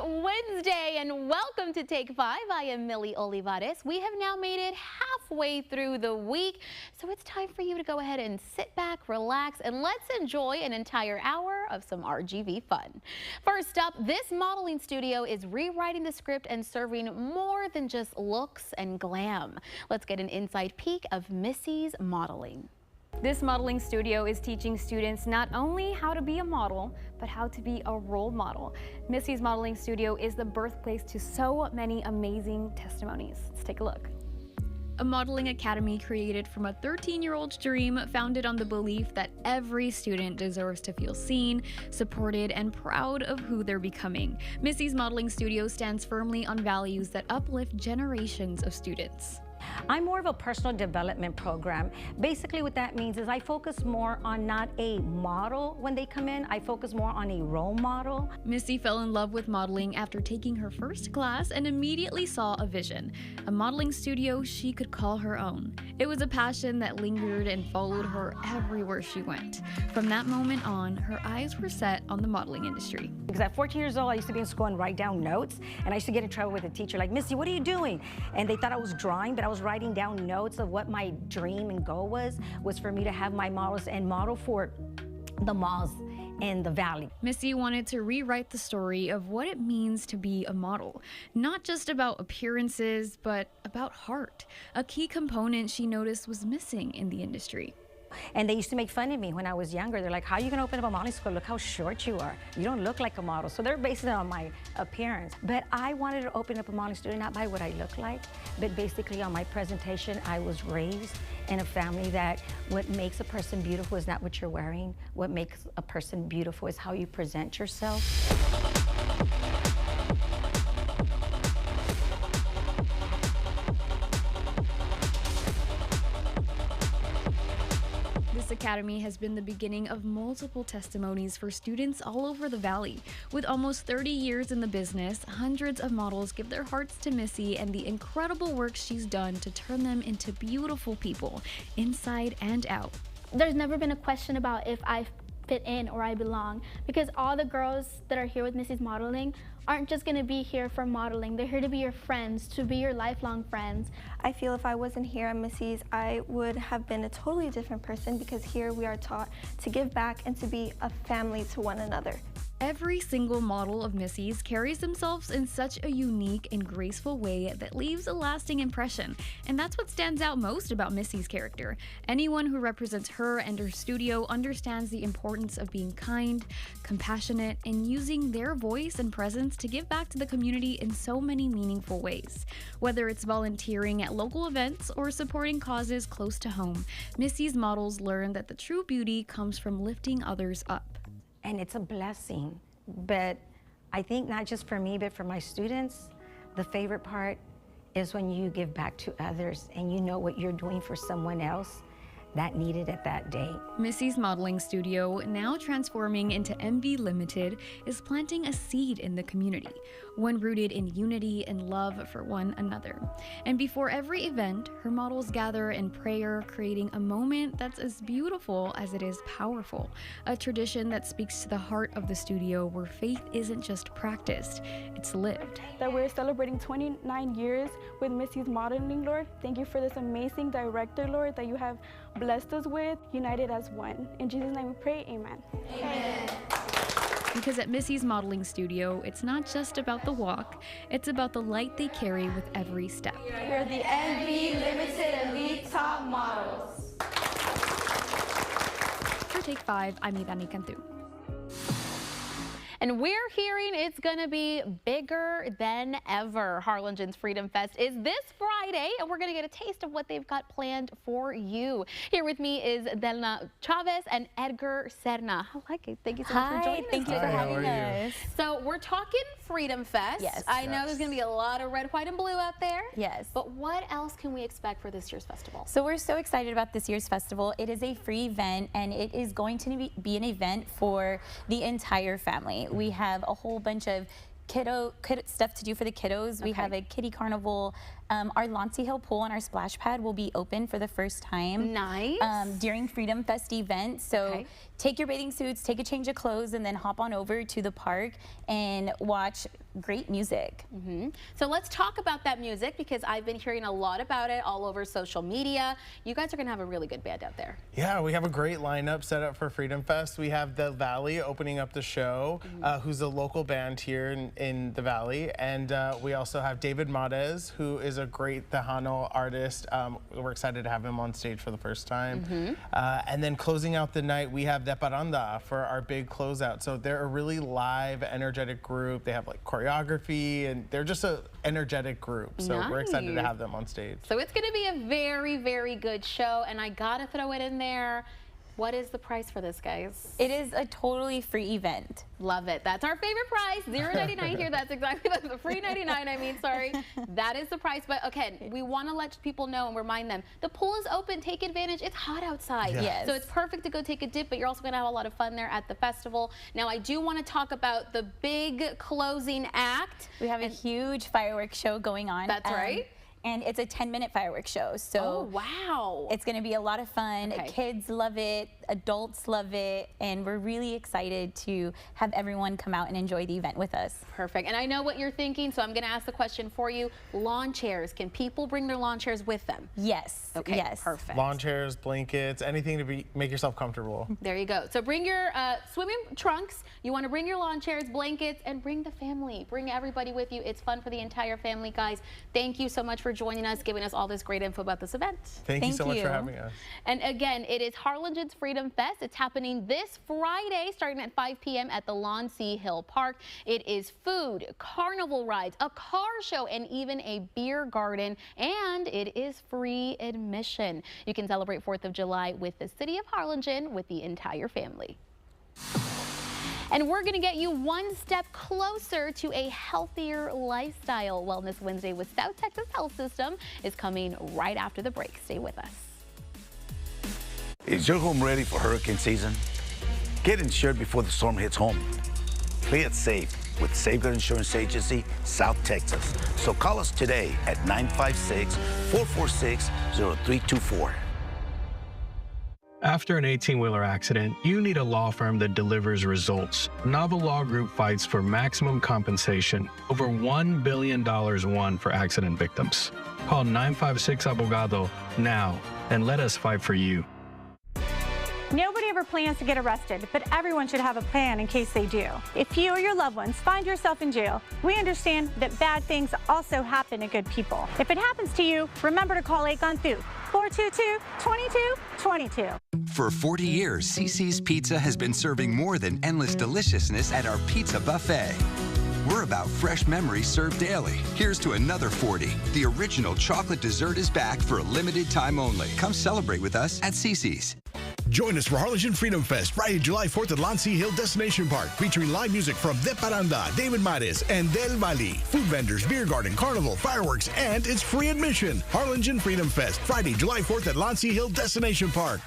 Wednesday and welcome to Take 5. I am Millie Olivares. We have now made it halfway through the week, so it's time for you to go ahead and sit back, relax, and let's enjoy an entire hour of some RGV fun. First up, this modeling studio is rewriting the script and serving more than just looks and glam. Let's get an inside peek of Missy's modeling. This modeling studio is teaching students not only how to be a model, but how to be a role model. Missy's Modeling Studio is the birthplace to so many amazing testimonies. Let's take a look. A modeling academy created from a 13-year-old's dream, founded on the belief that every student deserves to feel seen, supported, and proud of who they're becoming. Missy's Modeling Studio stands firmly on values that uplift generations of students. I'm more of a personal development program. Basically what that means is I focus more on not a model when they come in, I focus more on a role model. Missy fell in love with modeling after taking her first class and immediately saw a vision, a modeling studio she could call her own. It was a passion that lingered and followed her everywhere she went. From that moment on, her eyes were set on the modeling industry. Because at 14 years old, I used to be in school and write down notes, and I used to get in trouble with a teacher like, "Missy, what are you doing?" And they thought I was drawing, but I was writing down notes of what my dream and goal was for me to have my models and model for the malls in the valley. Missy wanted to rewrite the story of what it means to be a model, not just about appearances, but about heart, a key component she noticed was missing in the industry. And they used to make fun of me when I was younger. They're like, "How are you gonna open up a modeling school? Look how short you are. You don't look like a model." So they're basing it on my appearance. But I wanted to open up a modeling studio not by what I look like, but basically on my presentation. I was raised in a family that what makes a person beautiful is not what you're wearing. What makes a person beautiful is how you present yourself. This academy has been the beginning of multiple testimonies for students all over the valley. With almost 30 years in the business, hundreds of models give their hearts to Missy and the incredible work she's done to turn them into beautiful people, inside and out. There's never been a question about if I fit in or I belong, because all the girls that are here with Missy's Modeling aren't just going to be here for modeling. They're here to be your friends, to be your lifelong friends. I feel if I wasn't here at Missy's, I would have been a totally different person, because here we are taught to give back and to be a family to one another. Every single model of Missy's carries themselves in such a unique and graceful way that leaves a lasting impression. And that's what stands out most about Missy's character. Anyone who represents her and her studio understands the importance of being kind, compassionate, and using their voice and presence to give back to the community in so many meaningful ways. Whether it's volunteering at local events or supporting causes close to home, Missy's models learn that the true beauty comes from lifting others up. And it's a blessing, but I think not just for me, but for my students, the favorite part is when you give back to others and you know what you're doing for someone else that needed it that day. Missy's Modeling Studio, now transforming into MV Limited, is planting a seed in the community, one rooted in unity and love for one another. And before every event, her models gather in prayer, creating a moment that's as beautiful as it is powerful, a tradition that speaks to the heart of the studio, where faith isn't just practiced, it's lived. That we're celebrating 29 years with Missy's Modeling, Lord. Thank you for this amazing director, Lord, that you have blessed us with, united as one. In Jesus' name we pray, amen. Amen. Because at Missy's Modeling Studio, it's not just about the walk, it's about the light they carry with every step. We're the MV Limited Elite Top Models. For Take 5, I'm Idani Cantu. And we're hearing it's going to be bigger than ever. Harlingen's Freedom Fest is this Friday, and we're going to get a taste of what they've got planned for you. Here with me is Delna Chavez and Edgar Serna. I like it. Thank you so much for joining us. Thank you for having us. So we're talking Freedom Fest. Yes. I know there's going to be a lot of red, white, and blue out there. Yes. But what else can we expect for this year's festival? So we're so excited about this year's festival. It is a free event, and it is going to be an event for the entire family. We have a whole bunch of kiddo stuff to do for the kiddos. We have a kiddie carnival, Our Launcie Hill pool and our splash pad will be open for the first time. Nice. During Freedom Fest event. So take your bathing suits, take a change of clothes, and then hop on over to the park and watch great music. So let's talk about that music, because I've been hearing a lot about it all over social media. You guys are going to have a really good band out there. Yeah, we have a great lineup set up for Freedom Fest. We have the Valley opening up the show, who's a local band here in the Valley. And we also have David Marez, who is a great Tejano artist. We're excited to have him on stage for the first time. And then closing out the night, we have De Paranda for our big closeout. So they're a really live, energetic group. They have like choreography, and they're just an energetic group. So we're excited to have them on stage. So it's going to be a very, very good show. And I got to throw it in there. What is the price for this, guys? It is a totally free event. Love it. That's our favorite price. $0.99 here. That's exactly the free $99. I mean, sorry. That is the price. But okay, we want to let people know and remind them the pool is open. Take advantage. It's hot outside. Yes. So it's perfect to go take a dip, but you're also going to have a lot of fun there at the festival. Now, I do want to talk about the big closing act. We have a huge fireworks show going on. That's right. And it's a 10-minute fireworks show. So wow. It's going to be a lot of fun. Kids love it, adults love it, and we're really excited to have everyone come out and enjoy the event with us. Perfect. And I know what you're thinking, so I'm going to ask the question for you. Lawn chairs, can people bring their lawn chairs with them? Yes. Okay, yes. Perfect. Lawn chairs, blankets, anything to make yourself comfortable. There you go. So bring your swimming trunks. You want to bring your lawn chairs, blankets, and bring the family. Bring everybody with you. It's fun for the entire family, guys. Thank you so much for joining us, giving us all this great info about this event. Thank you so much for having us. And again, it is Harlingen's Freedom Fest. It's happening this Friday, starting at 5 p.m. at the Launcie Hill Park. It is food, carnival rides, a car show, and even a beer garden. And it is free admission. You can celebrate 4th of July with the city of Harlingen with the entire family. And we're going to get you one step closer to a healthier lifestyle. Wellness Wednesday with South Texas Health System is coming right after the break. Stay with us. Is your home ready for hurricane season? Get insured before the storm hits home. Play it safe with Safeguard Insurance Agency, South Texas. So call us today at 956-446-0324. After an 18-wheeler accident, you need a law firm that delivers results. Nava Law Group fights for maximum compensation, over $1 billion won for accident victims. Call 956-ABOGADO now and let us fight for you. Nobody ever plans to get arrested, but everyone should have a plan in case they do. If you or your loved ones find yourself in jail, we understand that bad things also happen to good people. If it happens to you, remember to call Aegon Thu, 422-2222. For 40 years, CiCi's Pizza has been serving more than endless deliciousness at our pizza buffet. We're about fresh memories served daily. Here's to another 40. The original chocolate dessert is back for a limited time only. Come celebrate with us at CiCi's. Join us for Harlingen Freedom Fest, Friday, July 4th at Launcie Hill Destination Park, featuring live music from De Paranda, David Marez, and Del Valle. Food vendors, beer garden, carnival, fireworks, and it's free admission. Harlingen Freedom Fest, Friday, July 4th at Launcie Hill Destination Park.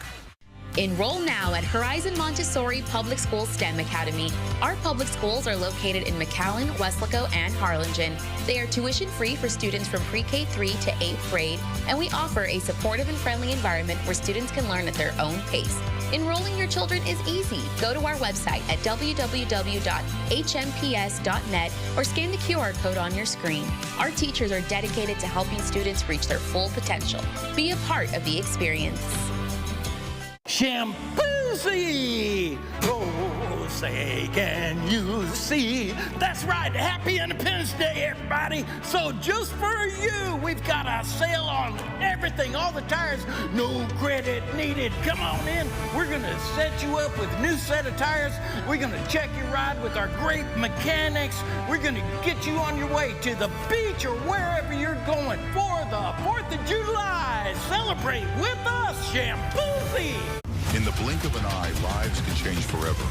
Enroll now at Horizon Montessori Public School STEM Academy. Our public schools are located in McAllen, Weslaco, and Harlingen. They are tuition-free for students from pre-K 3 to 8th grade, and we offer a supportive and friendly environment where students can learn at their own pace. Enrolling your children is easy. Go to our website at www.hmps.net or scan the QR code on your screen. Our teachers are dedicated to helping students reach their full potential. Be a part of the experience. Shampoozy! Oh, say, can you see? That's right, happy Independence Day, everybody! So just for you, we've got a sale on everything, all the tires, no credit needed. Come on in, we're gonna set you up with a new set of tires. We're gonna check your ride with our great mechanics. We're gonna get you on your way to the beach or wherever you're going for the 4th of July. Celebrate with us, Shampoozy! In the blink of an eye, lives can change forever.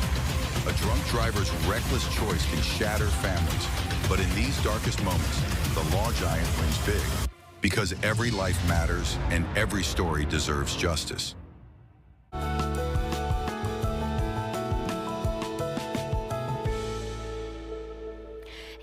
A drunk driver's reckless choice can shatter families. But in these darkest moments, the law giant wins big. Because every life matters and every story deserves justice.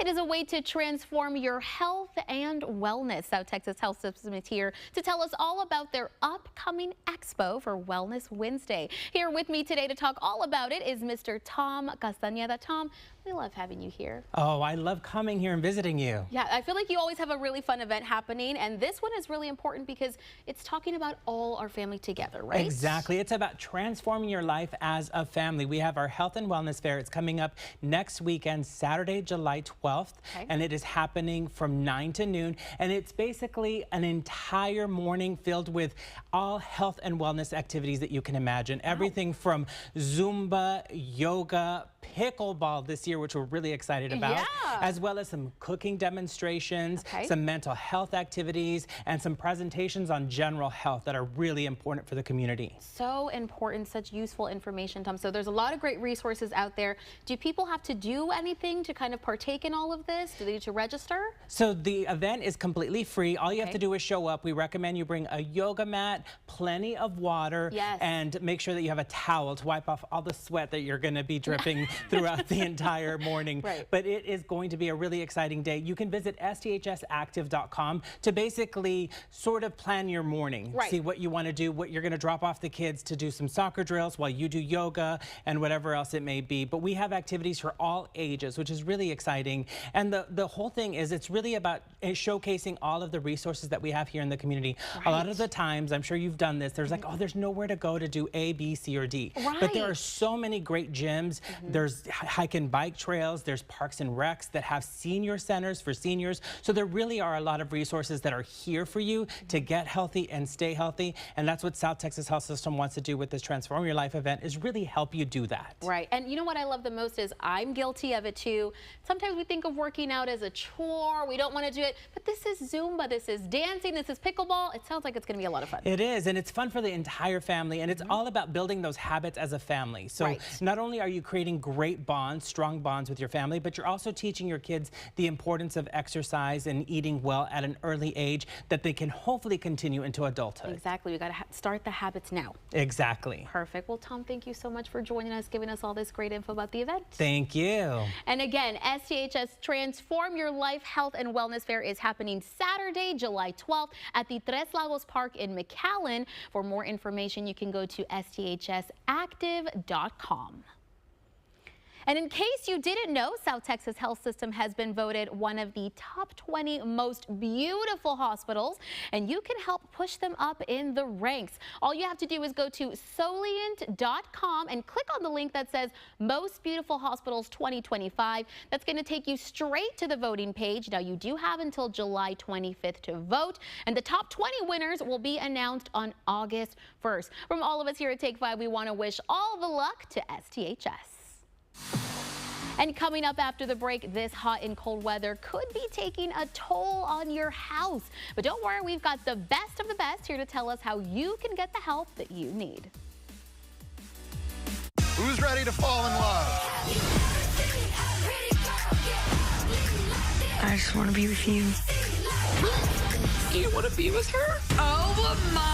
It is a way to transform your health and wellness. South Texas Health System is here to tell us all about their upcoming expo for Wellness Wednesday. Here with me today to talk all about it is Mr. Tom Castañeda. Tom, we love having you here. Oh, I love coming here and visiting you. Yeah, I feel like you always have a really fun event happening, and this one is really important because it's talking about all our family together, right? Exactly. It's about transforming your life as a family. We have our Health and Wellness Fair. It's coming up next weekend, Saturday, July 12th, and it is happening from 9 to noon, and it's basically an entire morning filled with all health and wellness activities that you can imagine. Everything from Zumba, yoga, pickleball this year, which we're really excited about, as well as some cooking demonstrations, some mental health activities, and some presentations on general health that are really important for the community. So important, such useful information, Tom. So there's a lot of great resources out there. Do people have to do anything to kind of partake in all of this? Do they need to register? So the event is completely free. All you have to do is show up. We recommend you bring a yoga mat, plenty of water, and make sure that you have a towel to wipe off all the sweat that you're going to be dripping throughout the entire morning. But it is going to be a really exciting day. You can visit sthsactive.com to basically sort of plan your morning. See what you want to do, what you're going to drop off the kids to do some soccer drills while you do yoga and whatever else it may be. But we have activities for all ages, which is really exciting. And the whole thing is it's really about showcasing all of the resources that we have here in the community. A lot of the times, I'm sure you've done this, there's like, oh, there's nowhere to go to do A, B, C, or D. But there are so many great gyms. There's hike and bike trails. There's parks and recs that have senior centers for seniors. So there really are a lot of resources that are here for you to get healthy and stay healthy. And that's what South Texas Health System wants to do with this Transform Your Life event, is really help you do that. Right. And you know what I love the most is I'm guilty of it too. Sometimes we think of working out as a chore. We don't want to do it. But this is Zumba. This is dancing. This is pickleball. It sounds like it's going to be a lot of fun. It is. And it's fun for the entire family. And it's all about building those habits as a family. So not only are you creating great bonds, strong bonds with your family, but you're also teaching your kids the importance of exercise and eating well at an early age that they can hopefully continue into adulthood. Exactly. We got to start the habits now. Exactly. Perfect. Well, Tom, thank you so much for joining us, giving us all this great info about the event. Thank you. And again, STHS Transform Your Life Health and Wellness Fair is happening Saturday, July 12th at the Tres Lagos Park in McAllen. For more information, you can go to sthsactive.com. And in case you didn't know, South Texas Health System has been voted one of the top 20 most beautiful hospitals, and you can help push them up in the ranks. All you have to do is go to Solient.com and click on the link that says Most Beautiful Hospitals 2025. That's going to take you straight to the voting page. Now, you do have until July 25th to vote, and the top 20 winners will be announced on August 1st. From all of us here at Take 5, we want to wish all the luck to STHS. And coming up after the break, this hot and cold weather could be taking a toll on your house. But don't worry, we've got the best of the best here to tell us how you can get the help that you need. Who's ready to fall in love? I just want to be with you. You want to be with her? Oh my.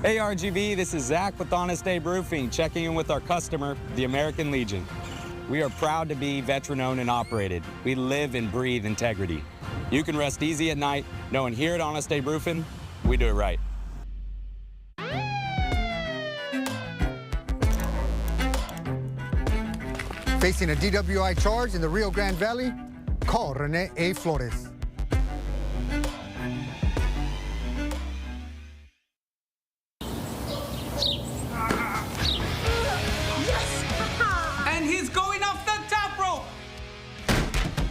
Hey RGB, this is Zach with Honest Abe Roofing, checking in with our customer, the American Legion. We are proud to be veteran-owned and operated. We live and breathe integrity. You can rest easy at night knowing here at Honest Abe Roofing, we do it right. Facing a DWI charge in the Rio Grande Valley? Call Rene A. Flores. And he's going off the top rope!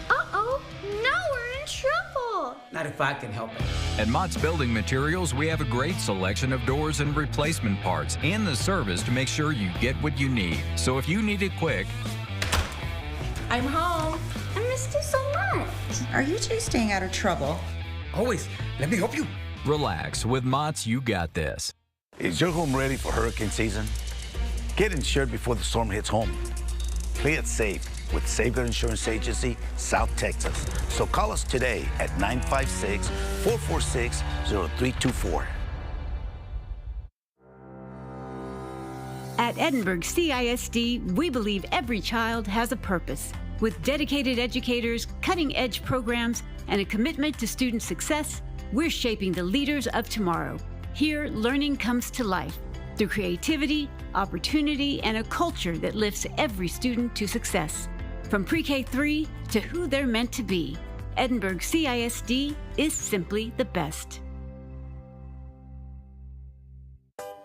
Uh-oh, now we're in trouble! Not if I can help it. At Mott's Building Materials, we have a great selection of doors and replacement parts and the service to make sure you get what you need. So if you need it quick, I'm home. I missed you so much. Are you two staying out of trouble? Always. Let me help you. Relax. With Mott's, you got this. Is your home ready for hurricane season? Get insured before the storm hits home. Play it safe with Safeguard Insurance Agency, South Texas. So call us today at 956-446-0324. At At Edinburgh CISD, we believe every child has a purpose. With dedicated educators, cutting-edge programs, and a commitment to student success, we're shaping the leaders of tomorrow. Here, learning comes to life through creativity, opportunity, and a culture that lifts every student to success. From pre-K3 to who they're meant to be, Edinburgh CISD is simply the best.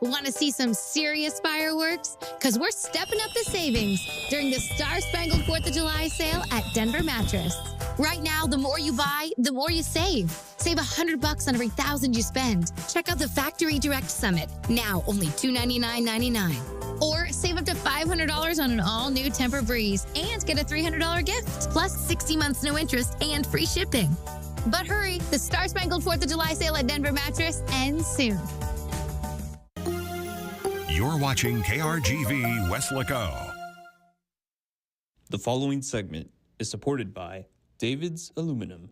Want to see some serious fireworks? Because we're stepping up the savings during the Star Spangled 4th of July sale at Denver Mattress. Right now, the more you buy, the more you save. Save $100 on every $1,000 you spend. Check out the Factory Direct Summit, now only $299.99. Or save up to $500 on an all-new Tempur-Breeze and get a $300 gift, plus 60 months no interest and free shipping. But hurry, the Star Spangled 4th of July sale at Denver Mattress ends soon. You're watching KRGV Weslaco. The following segment is supported by David's Aluminum.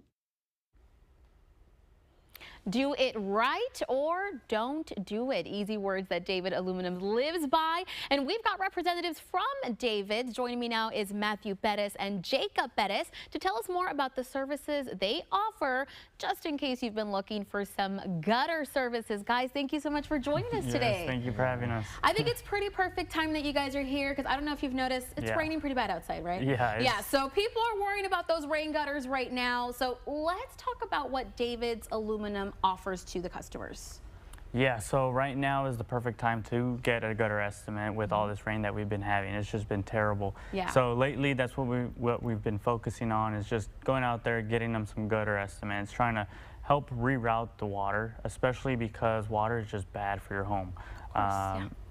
Do it right or don't do it. Easy words that David Aluminum lives by. And we've got representatives from David's. Joining me now is Matthew Bettis and Jacob Bettis to tell us more about the services they offer, just in case you've been looking for some gutter services. Guys, thank you so much for joining us today. Yes, thank you for having us. I think it's pretty perfect time that you guys are here, because I don't know if you've noticed, it's raining pretty bad outside, right? Yeah. So people are worrying about those rain gutters right now. So let's talk about what David's Aluminum offers to the customers. Yeah, so right now is the perfect time to get a gutter estimate with all this rain that we've been having. It's just been terrible. Yeah. So lately, that's what we've been focusing on, is just going out there, getting them some gutter estimates, trying to help reroute the water, especially because water is just bad for your home.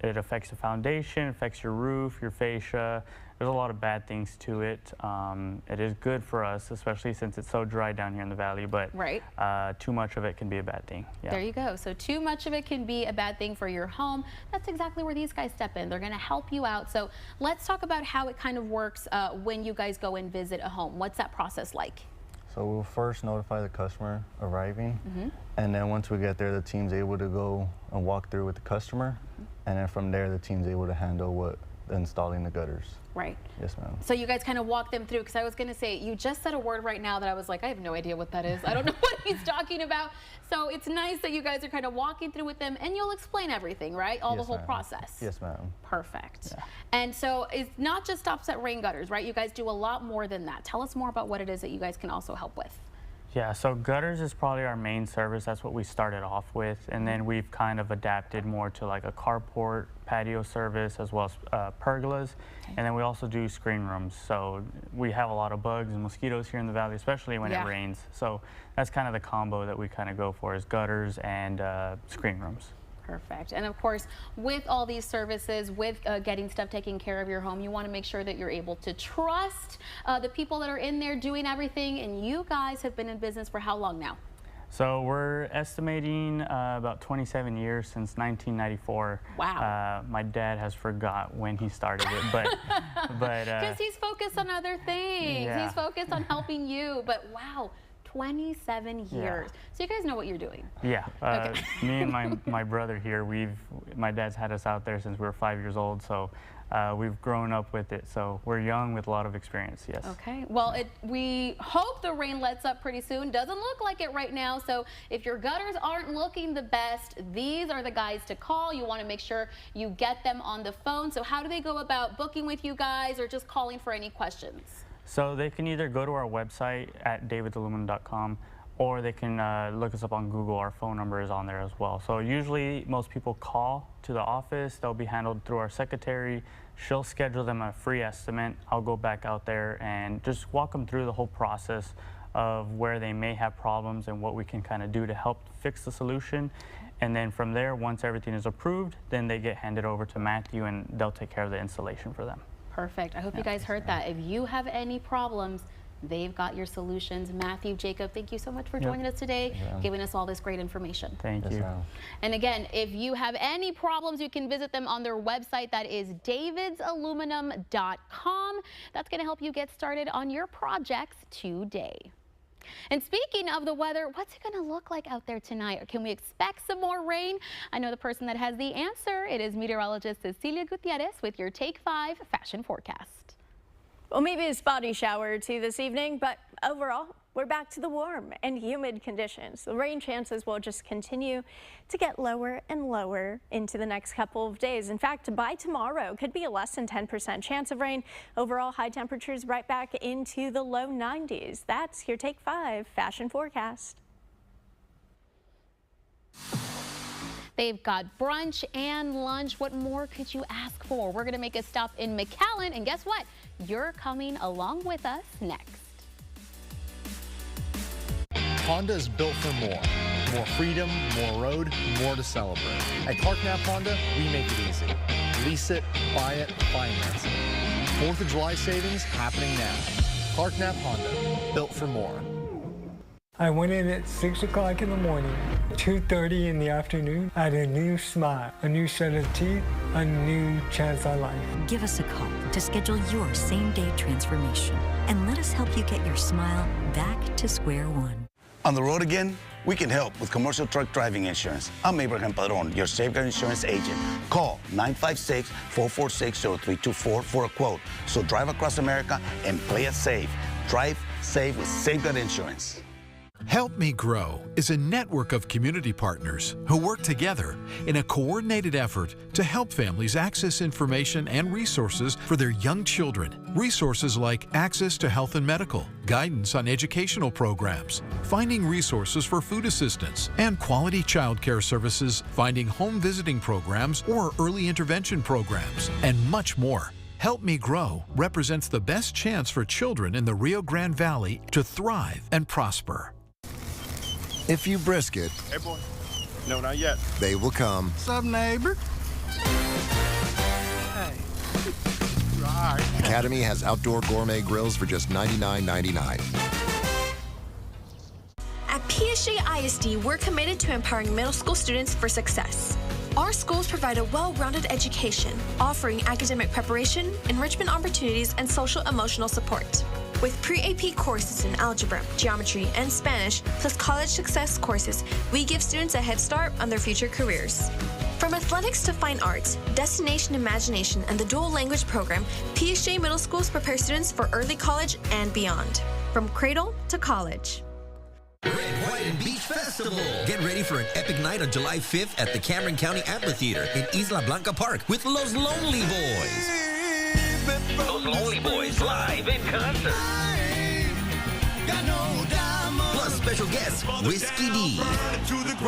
It affects the foundation, affects your roof, your fascia. There's a lot of bad things to it. It is good for us, especially since it's so dry down here in the valley, but too much of it can be a bad thing. Yeah. There you go. So too much of it can be a bad thing for your home. That's exactly where these guys step in. They're going to help you out. So let's talk about how it kind of works when you guys go and visit a home. What's that process like? So we'll first notify the customer arriving, and then once we get there, the team's able to go and walk through with the customer, and then from there, the team's able to handle installing the gutters. Right. Yes, ma'am. So you guys kind of walk them through, because I was going to say, you just said a word right now that I was like, I have no idea what that is. I don't know what he's talking about. So it's nice that you guys are kind of walking through with them, and you'll explain everything, right? The whole process. Yes, ma'am. Perfect. Yeah. And so it's not just stops at rain gutters, right? You guys do a lot more than that. Tell us more about what it is that you guys can also help with. Yeah, so gutters is probably our main service. That's what we started off with, and then we've kind of adapted more to like a carport, patio service, as well as pergolas, and then we also do screen rooms. So we have a lot of bugs and mosquitoes here in the valley, especially when it rains. So that's kind of the combo that we kind of go for, is gutters and screen rooms. Perfect. And of course, with all these services, with getting stuff taken care of your home, you want to make sure that you're able to trust the people that are in there doing everything. And you guys have been in business for how long now? So we're estimating about 27 years, since 1994. Wow. My dad has forgot when he started it, but because he's focused on other things. Yeah. He's focused on helping you. But wow. 27 years. Yeah. So you guys know what you're doing. Yeah. Me and my brother here, my dad's had us out there since we were 5 years old, so we've grown up with it. So we're young with a lot of experience, yes. Okay. Well, we hope the rain lets up pretty soon. Doesn't look like it right now. So if your gutters aren't looking the best, these are the guys to call. You want to make sure you get them on the phone. So how do they go about booking with you guys, or just calling for any questions? So they can either go to our website at davidsaluminum.com, or they can look us up on Google. Our phone number is on there as well. So usually most people call to the office. They'll be handled through our secretary. She'll schedule them a free estimate. I'll go back out there and just walk them through the whole process of where they may have problems and what we can kind of do to help fix the solution. And then from there, once everything is approved, then they get handed over to Matthew, and they'll take care of the installation for them. Perfect. I hope you guys heard that. If you have any problems, they've got your solutions. Matthew, Jacob, thank you so much for joining us today, giving us all this great information. Thank you. And again, if you have any problems, you can visit them on their website. That is davidsaluminum.com. That's going to help you get started on your projects today. And speaking of the weather, what's it going to look like out there tonight? Or can we expect some more rain? I know the person that has the answer. It is meteorologist Cecilia Gutierrez with your Take 5 fashion forecast. Well, maybe a spotty shower or two this evening, but overall, we're back to the warm and humid conditions. The rain chances will just continue to get lower and lower into the next couple of days. In fact, by tomorrow, could be a less than 10% chance of rain. Overall, high temperatures right back into the low 90s. That's your Take 5 fashion forecast. They've got brunch and lunch. What more could you ask for? We're going to make a stop in McAllen, and guess what? You're coming along with us next. Honda is built for more. More freedom, more road, more to celebrate. At Clark-Knapp Honda, we make it easy. Lease it, buy it, finance it. 4th of July savings happening now. Clark-Knapp Honda, built for more. I went in at 6 o'clock in the morning, 2:30 in the afternoon. I had a new smile, a new set of teeth, a new chance at life. Give us a call to schedule your same-day transformation and let us help you get your smile back to square one. On the road again? We can help with commercial truck driving insurance. I'm Abraham Padron, your Safeguard Insurance agent. Call 956-446-0324 for a quote. So drive across America and play it safe. Drive safe with Safeguard Insurance. Help Me Grow is a network of community partners who work together in a coordinated effort to help families access information and resources for their young children. Resources like access to health and medical, guidance on educational programs, finding resources for food assistance, and quality child care services, finding home visiting programs or early intervention programs, and much more. Help Me Grow represents the best chance for children in the Rio Grande Valley to thrive and prosper. If you brisket, Hey, boy. No, not yet. they will come. What's up, neighbor? Hey. Right. Academy has outdoor gourmet grills for just $99.99. At PSG ISD, we're committed to empowering middle school students for success. Our schools provide a well-rounded education, offering academic preparation, enrichment opportunities, and social-emotional support. With pre-AP courses in algebra, geometry, and Spanish, plus college success courses, we give students a head start on their future careers. From athletics to fine arts, Destination Imagination, and the dual language program, PSG Middle Schools prepare students for early college and beyond, from cradle to college. Red, White, and Beach Festival. Get ready for an epic night on July 5th at the Cameron County Amphitheater in Isla Blanca Park with Los Lonely Boys. Los Lonely Boys live in concert. Plus special guests, Whiskey D.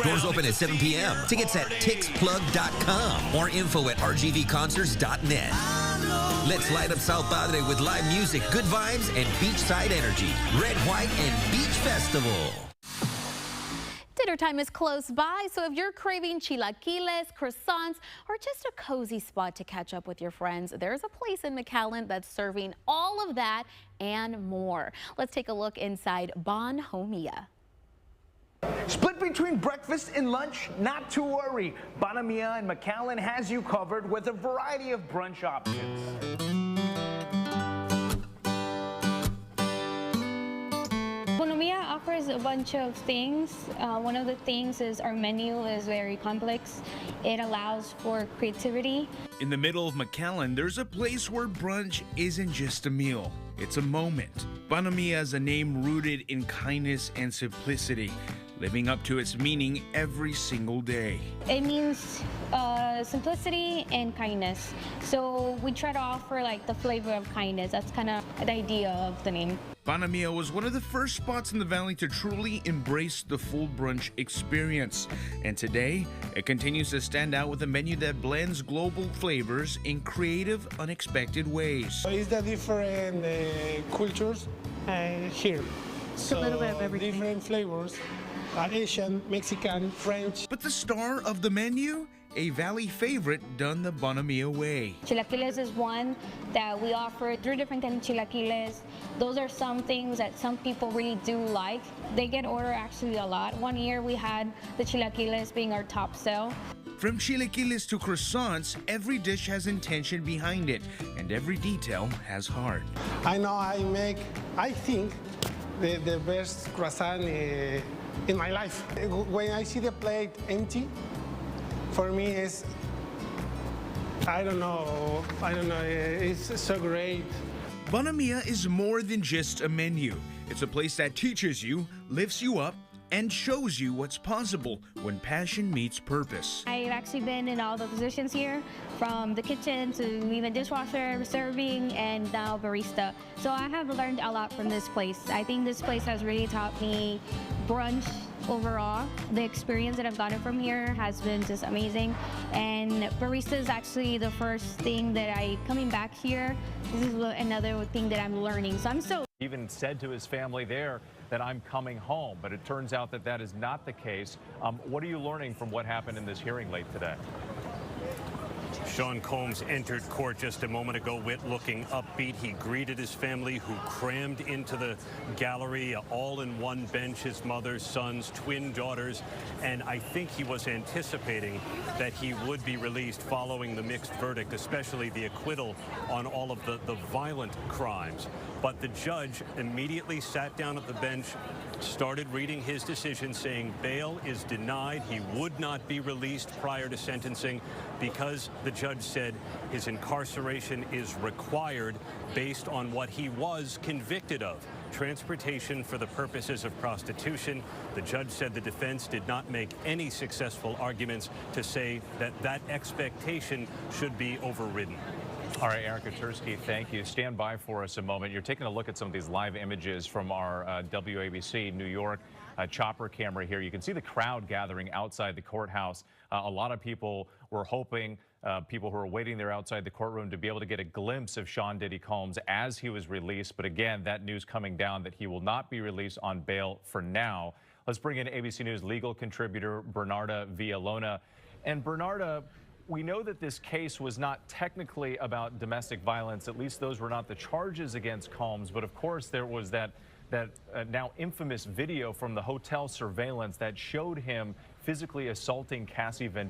Doors open at 7 p.m. Tickets at tixplug.com or info at rgvconcerts.net. Let's light up South Padre with live music, good vibes, and beachside energy. Red, White, and Beach Festival. Dinner time is close by, so if you're craving chilaquiles, croissants, or just a cozy spot to catch up with your friends, there's a place in McAllen that's serving all of that and more. Let's take a look inside Bon Homia. Split between breakfast and lunch? Not to worry. Bon Homia in McAllen has you covered with a variety of brunch options. Bon Homia offers a bunch of things. One of the things is our menu is very complex. It allows for creativity. In the middle of McAllen, there's a place where brunch isn't just a meal, it's a moment. Bon Homia is a name rooted in kindness and simplicity, living up to its meaning every single day. It means simplicity and kindness. So we try to offer like the flavor of kindness. That's kind of the idea of the name. Bon Homia was one of the first spots in the valley to truly embrace the full brunch experience. And today, it continues to stand out with a menu that blends global flavors in creative, unexpected ways. It's the different cultures here. So a little bit of everything. Different flavors, Asian, Mexican, French. But the star of the menu? A valley favorite done the Bon Homia way. Chilaquiles is one that we offer 3 different kinds of chilaquiles. Those are some things that some people really do like. They get ordered actually a lot. One year we had the chilaquiles being our top sell. From chilaquiles to croissants, every dish has intention behind it, and every detail has heart. I know I think the best croissant in my life. When I see the plate empty, for me it's, I don't know, it's so great. Banamia is more than just a menu. It's a place that teaches you, lifts you up, and shows you what's possible when passion meets purpose. I've actually been in all the positions here, from the kitchen to even dishwasher, serving, and now barista. So I have learned a lot from this place. I think this place has really taught me brunch overall. The experience that I've gotten from here has been just amazing. And barista is actually the first thing that coming back here, this is another thing that I'm learning. So I'm so even said to his family there that I'm coming home, but it turns out that that is not the case. What are you learning from what happened in this hearing late today? Sean Combs entered court just a moment ago, looking upbeat. He greeted his family, who crammed into the gallery, all in one bench, his mother, sons, twin daughters. And I think he was anticipating that he would be released following the mixed verdict, especially the acquittal on all of the violent crimes. But the judge immediately sat down at the bench, started reading his decision, saying bail is denied. He would not be released prior to sentencing because the judge said his incarceration is required based on what he was convicted of: transportation for the purposes of prostitution. The judge said the defense did not make any successful arguments to say that that expectation should be overridden. All right, Erica Tursky, thank you. Stand by for us a moment. You're taking a look at some of these live images from our WABC New York chopper camera here. You can see the crowd gathering outside the courthouse. A lot of people were hoping, people who were waiting there outside the courtroom, to be able to get a glimpse of Sean Diddy Combs as he was released. But again, that news coming down that he will not be released on bail for now. Let's bring in ABC News legal contributor Bernarda Villalona. And Bernarda, we know that this case was not technically about domestic violence. At least those were not the charges against Combs. But of course, there was that now infamous video from the hotel surveillance that showed him physically assaulting Cassie Ventura.